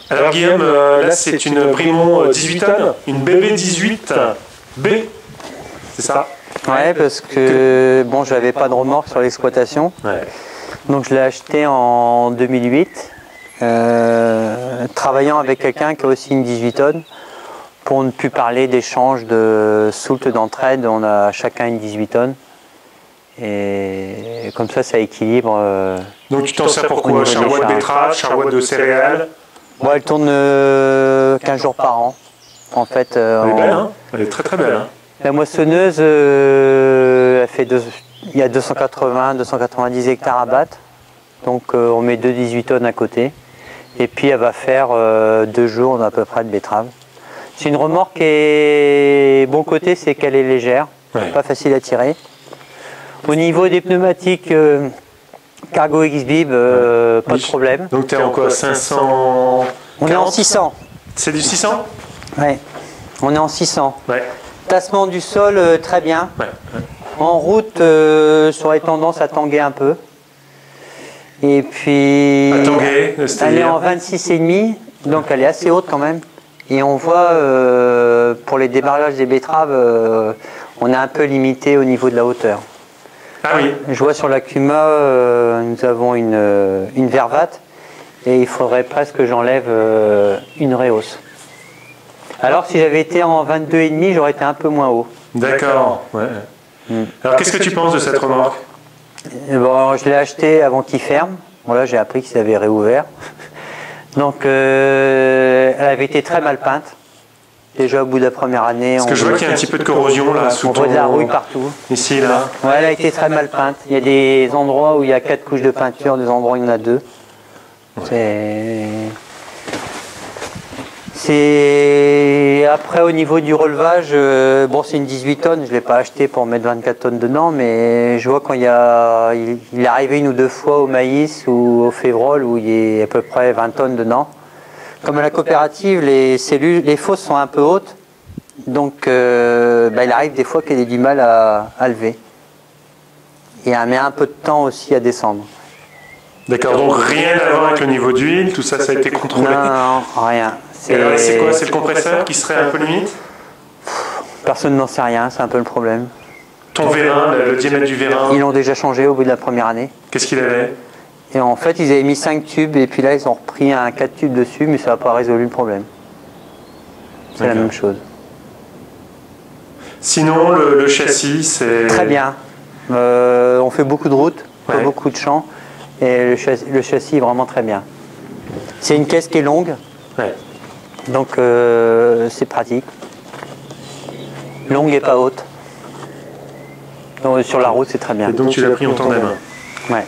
Alors Guillaume, là c'est une Bremont 18 tonnes, une BB 18 B, c'est ça? Ouais, parce que bon, j'avais pas de remorque sur l'exploitation, donc je l'ai acheté en 2008, travaillant avec quelqu'un qui a aussi une 18 tonnes, pour ne plus parler d'échange de soult d'entraide, on a chacun une 18 tonnes. Et comme ça équilibre. Donc tu t'en sers pour quoi? Charroi de betterave, charroi de céréales? Bon, elle tourne 15 jours par an. En fait, elle est belle, hein? Elle est très très belle. Hein? La moissonneuse, elle fait il y a 280-290 hectares à battre. Donc on met 18 tonnes à côté. Et puis elle va faire 2 jours à peu près de betterave. C'est une remorque et bon côté, c'est qu'elle est légère, pas facile à tirer. Au niveau des pneumatiques Cargo X-Bib, pas de problème. Donc tu es en quoi, 500? On est en 600. C'est du 600? Ouais, on est en 600. Ouais. Tassement du sol, très bien. Ouais. En route, ça aurait tendance à tanguer un peu. Et puis, elle est en 26,5, donc elle est assez haute quand même. Et on voit, pour les démarrages des betteraves, on est un peu limité au niveau de la hauteur. Ah oui. Je vois sur la Cuma, nous avons une vervate et il faudrait presque que j'enlève une réhausse. Alors si j'avais été en 22,5, j'aurais été un peu moins haut. D'accord. Ouais. Alors qu'est-ce que tu penses de cette remorque? Bon, je l'ai acheté avant qu'il ferme. Bon, là j'ai appris qu'ils avaient réouvert. Donc elle avait été très mal peinte. Déjà au bout de la première année. Parce que je vois qu'il y a un petit peu de corrosion là sous ton... On voit de la rouille partout. Ici, là. Ouais, elle a été très mal peinte. Il y a des endroits où il y a 4 couches de peinture, des endroits où il y en a 2. C'est... Après au niveau du relevage, bon c'est une 18 tonnes, je ne l'ai pas acheté pour mettre 24 tonnes dedans, mais je vois quand il est arrivé 1 ou 2 fois au maïs ou au févrole où il y a à peu près 20 tonnes dedans. Comme à la coopérative, les fosses sont un peu hautes, donc il arrive des fois qu'elle ait du mal à lever. Et elle met un peu de temps aussi à descendre. D'accord, donc rien à voir avec le niveau d'huile, tout ça, ça a été contrôlé? Non, rien. C'est quoi? C'est le compresseur qui serait un peu limite? Personne n'en sait rien, c'est un peu le problème. Ton vérin, le diamètre du vérin? Ils l'ont déjà changé au bout de la première année. Qu'est-ce qu'il avait? Et en fait, ils avaient mis 5 tubes et puis là, ils ont repris un 4 tubes dessus, mais ça n'a pas résolu le problème. C'est la même chose. Sinon, le châssis, c'est... Très bien. On fait beaucoup de routes, beaucoup de champs, et le châssis est vraiment très bien. C'est une caisse qui est longue, donc c'est pratique. Longue et pas haute. Donc, sur la route, c'est très bien. Et donc tu l'as pris en tandem? Ouais.